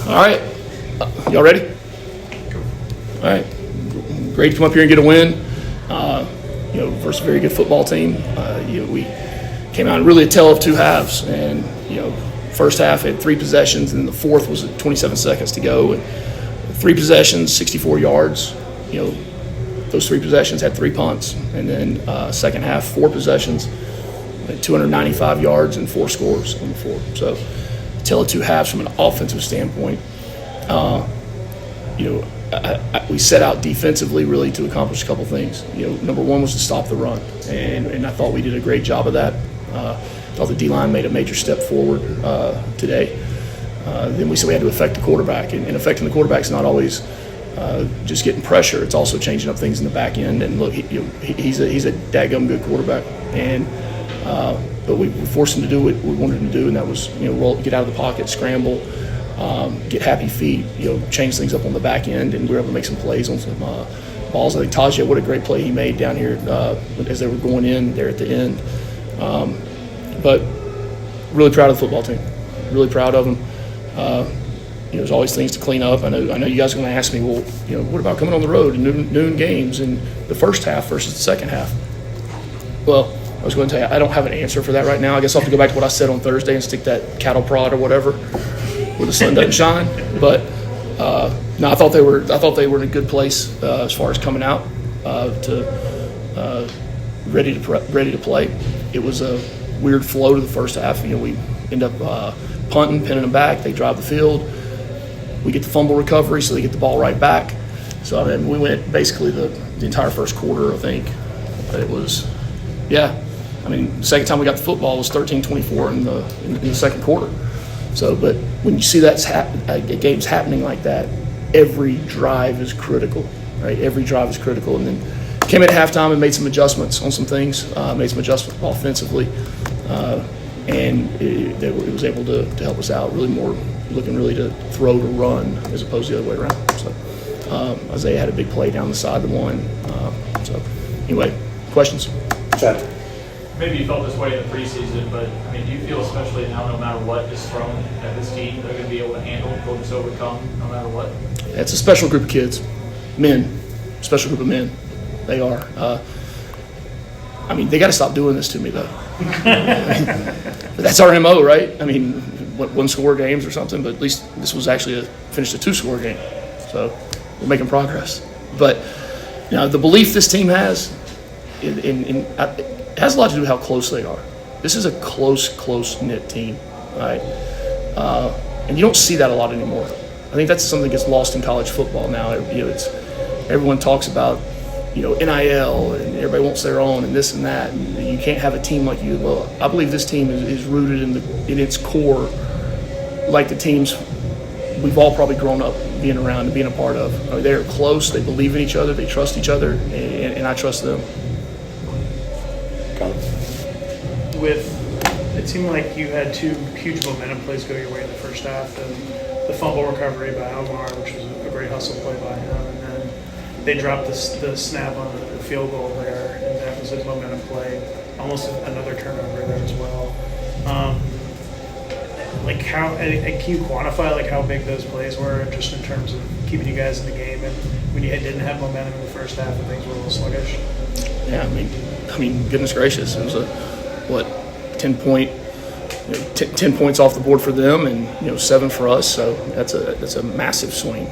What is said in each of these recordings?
All right. Y'all ready? All right. Great to come up here and get a win. Versus a very good football team. We came out really a tale of two halves, and first half had 3 possessions, and the fourth was at 27 seconds to go. And 3 possessions, 64 yards. Those 3 possessions had 3 punts, and then second half 4 possessions, 295 yards and 4 scores on the floor. So, tale of two halves from an offensive standpoint. We set out defensively really to accomplish a couple things. Number one was to stop the run, and I thought we did a great job of that. I thought the D-line made a major step forward today. Then we said we had to affect the quarterback, and affecting the quarterback is not always just getting pressure. It's also changing up things in the back end. And look, he's a daggum good quarterback, but we forced him to do what we wanted him to do, and that was get out of the pocket, scramble. Get happy feet, change things up on the back end, and we were able to make some plays on some balls. I think Tajay, what a great play he made down here as they were going in there at the end. But really proud of the football team. Really proud of them. There's always things to clean up. I know you guys are going to ask me, well, what about coming on the road and noon games in the first half versus the second half? Well, I was going to tell you, I don't have an answer for that right now. I guess I'll have to go back to what I said on Thursday and stick that cattle prod or whatever where the sun doesn't shine. But no, I thought they were in a good place as far as coming out ready to play. It was a weird flow to the first half. We end up punting, pinning them back. They drive the field. We get the fumble recovery, so they get the ball right back. So we went basically the entire first quarter, I think. But it was, the second time we got the football was 13-24 in the second quarter. So, but when you see games happening like that, every drive is critical, right? Every drive is critical. And then came in at halftime and made some adjustments on some things, made some adjustments offensively, and it was able to help us out. Really more looking really to throw to run as opposed to the other way around. So Isaiah had a big play down the side of the one. So anyway, questions? Chad. Maybe you felt this way in the preseason, but do you feel especially now, no matter what is thrown at this team, they're going to be able to handle, go to overcome, no matter what? It's a special group of kids, men, special group of men. They are. They got to stop doing this to me, though. But that's our MO, right? One-score games or something, but at least this was actually finished a 2-score game. So we're making progress. But the belief this team has, it has a lot to do with how close they are. This is a close-knit team, right? And you don't see that a lot anymore. I think that's something that gets lost in college football now. Everyone talks about NIL, and everybody wants their own, and this and that, and you can't have a team like you. Well, I believe this team is rooted in its core, like the teams we've all probably grown up being around and being a part of. They're close, they believe in each other, they trust each other, and I trust them. It seemed like you had 2 huge momentum plays go your way in the first half, and the fumble recovery by Omar, which was a great hustle play by him, and then they dropped the snap on the field goal there, and that was a momentum play, almost another turnover there as well. Can you quantify how big those plays were, just in terms of keeping you guys in the game, and when you didn't have momentum in the first half and things were a little sluggish? Yeah, goodness gracious, it was 10 points off the board for them, and 7 for us. So that's a massive swing.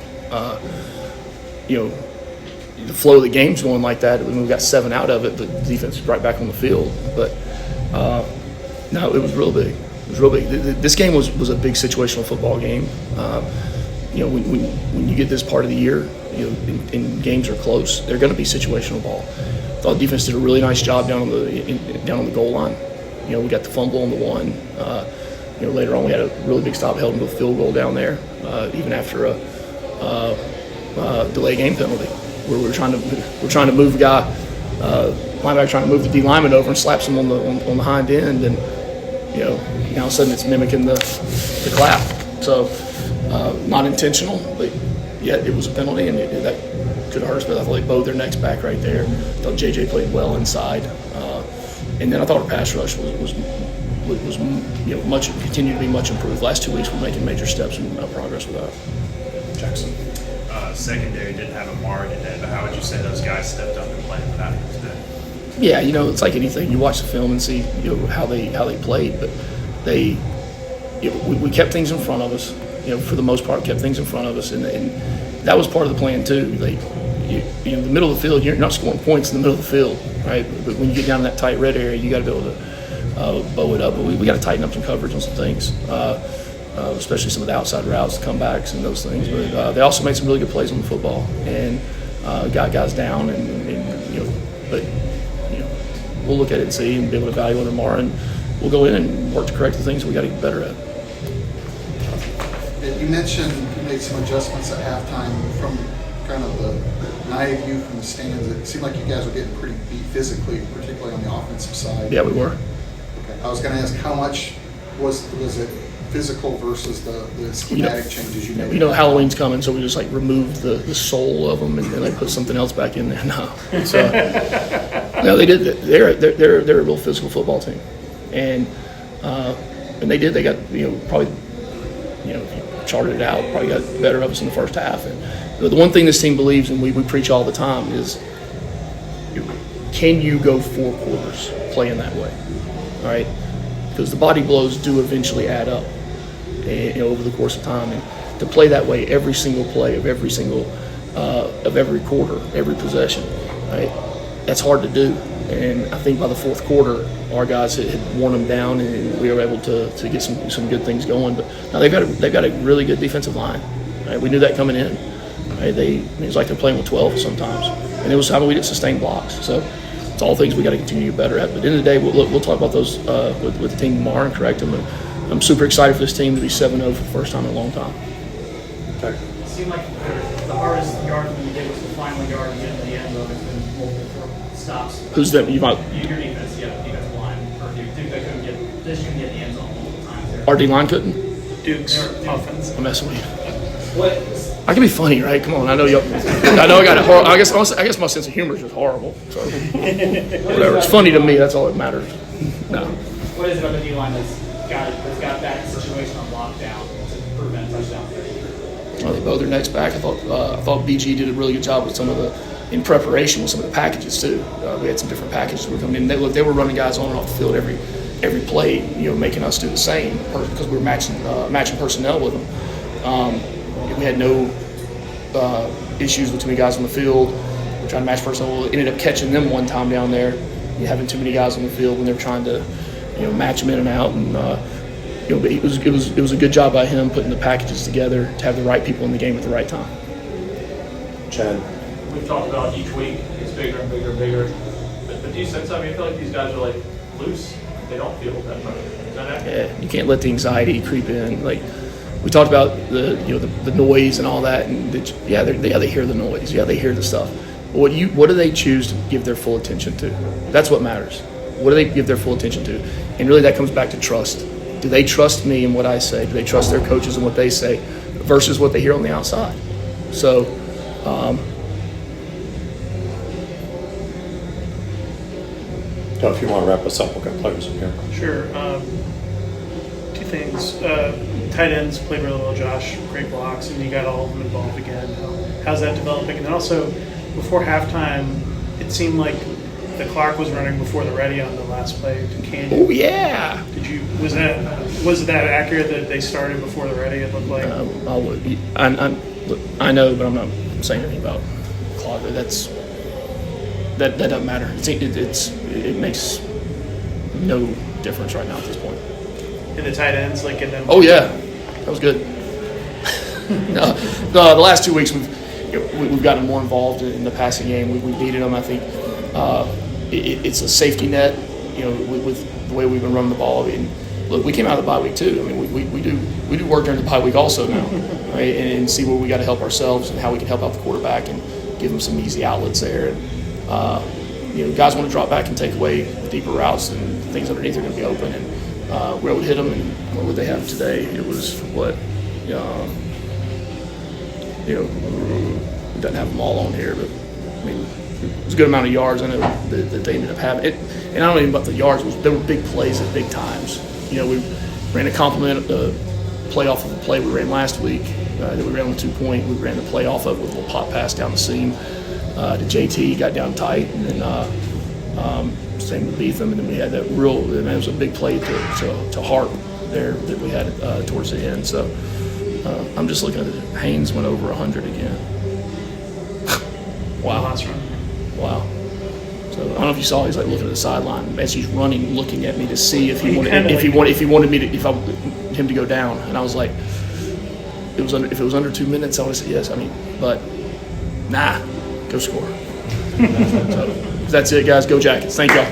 The flow of the game's going like that. We got 7 out of it, but the defense is right back on the field. But no, it was real big. It was real big. This game was a big situational football game. When you get this part of the year, and games are close, they're going to be situational ball. I thought the defense did a really nice job down on the goal line. We got the fumble on the one. Later on we had a really big stop, held them to a field goal down there, even after a delay game penalty, where we're trying to move a guy, linebacker trying to move the D lineman over and slaps him on the hind end, and now all of a sudden it's mimicking the clap. So not intentional, but yet it was a penalty, and that could have hurt us. But I thought they bowed their necks back right there. I thought JJ played well inside, and then I thought our pass rush was was much continued to be much improved. Last 2 weeks we're making major steps and progress with that. Jackson. Secondary didn't have Amari today, but how would you say those guys stepped up and played without him today? Yeah, it's like anything. You watch the film and see how they played, but we kept things in front of us. For the most part, kept things in front of us, and that was part of the plan too. In the middle of the field, you're not scoring points in the middle of the field, right? But when you get down in that tight red area, you got to be able to bow it up. But we got to tighten up some coverage on some things, especially some of the outside routes, comebacks, and those things. But they also made some really good plays on the football and got guys down, but we'll look at it and see and be able to evaluate them more, and we'll go in and work to correct the things we got to get better at. You mentioned you made some adjustments at halftime from kind of the naive view from the stands. It seemed like you guys were getting pretty beat physically, particularly on the offensive side. Yeah, we were. Okay. I was going to ask, how much was it physical versus the schematic changes you made? Halloween's coming, so we just removed the soul of them and then put something else back in there. No, no, they did. They're a real physical football team, and they did. They got probably if you charted it out, probably got better of us in the first half. And the one thing this team believes, and we preach all the time, is can you go 4 quarters playing that way? All right, because the body blows do eventually add up over the course of time, and to play that way every single play of every quarter, every possession, right? That's hard to do. And I think by the fourth quarter, our guys had worn them down, and we were able to get some good things going. But now they've got a really good defensive line. Right? We knew that coming in. Right? It was like they're playing with 12 sometimes, and it was how we didn't sustain blocks. So it's all things we got to continue to get better at. But at the end of the day, we'll talk about those with the team tomorrow and correct them. And I'm super excited for this team to be 7-0 for the first time in a long time. It seemed like the hardest yard when you did was the final yard to get into the end zone. It's been multiple stops. Who's them? Your defense, defensive line. Or do you think they couldn't get the end zone multiple times there? Our D-line couldn't? Duke's offense. I'm messing with you. What? I can be funny, right? Come on, I know I got it. I guess my sense of humor is just horrible. So whatever, it's funny to me. That's all that matters. No. What is it about the D-line that's got that situation on lockdown to prevent touchdowns there? Well, they bowed their necks back. I thought BG did a really good job with in preparation with some of the packages too. We had some different packages that were coming in. They were running guys on and off the field every play, making us do the same because we were matching personnel with them. We had no issues between guys on the field. We're trying to match personnel. We ended up catching them one time down there, having too many guys on the field when they were trying to, match them in and out. And but it was a good job by him putting the packages together to have the right people in the game at the right time. Chad. We've talked about each week it's bigger and bigger and bigger. But do you sense? I feel like these guys are loose. They don't feel that much. Is that accurate? Yeah, you can't let the anxiety creep in. We talked about the noise and all that, and they hear the noise. Yeah, they hear the stuff. But what do they choose to give their full attention to? That's what matters. What do they give their full attention to? And really, that comes back to trust. Do they trust me and what I say? Do they trust their coaches and what they say versus what they hear on the outside? So, If you want to wrap us up, we've got players in here. Sure. 2 things. Tight ends played really well, Josh. Great blocks, and you got all of them involved again. How's that developing? And then also, before halftime, it seemed like the clock was running before the ready on the last play to Canyon. oh yeah. Was that accurate that they started before the ready? It looked like. I know, but I'm not saying anything about clock. That doesn't matter. It makes no difference right now at this point. In the tight ends, in them. Oh yeah, that was good. The last 2 weeks we've gotten more involved in the passing game. We've needed them. I think it's a safety net. With the way we've been running the ball. I mean, look, we came out of the bye week too. I mean, we do work during the bye week also now, right? And see where we got to help ourselves and how we can help out the quarterback and give them some easy outlets there. And guys want to drop back and take away the deeper routes and things underneath are going to be open. And we're able to hit them. And what would they have today? It was what. We doesn't have them all on here, but I mean, it was a good amount of yards I know that they ended up having. And I don't even know about the yards. There were big plays at big times. we ran a complement play off of a play we ran last week that we ran on the 2-point. We ran the play off of with a little pop pass down the seam to JT, got down tight, and then same with Beetham, and then we had that it was a big play to Hart there that we had towards the end. So I'm just looking at it. Haynes went over 100 again. Wow. Wow. So I don't know if you saw, he's like looking at the sideline as he's running, looking at me to see if he wanted him to go down. And I was like, if it was under 2 minutes, I would have said yes. I mean, but nah, go score. So that's it, guys. Go Jackets. Thank y'all.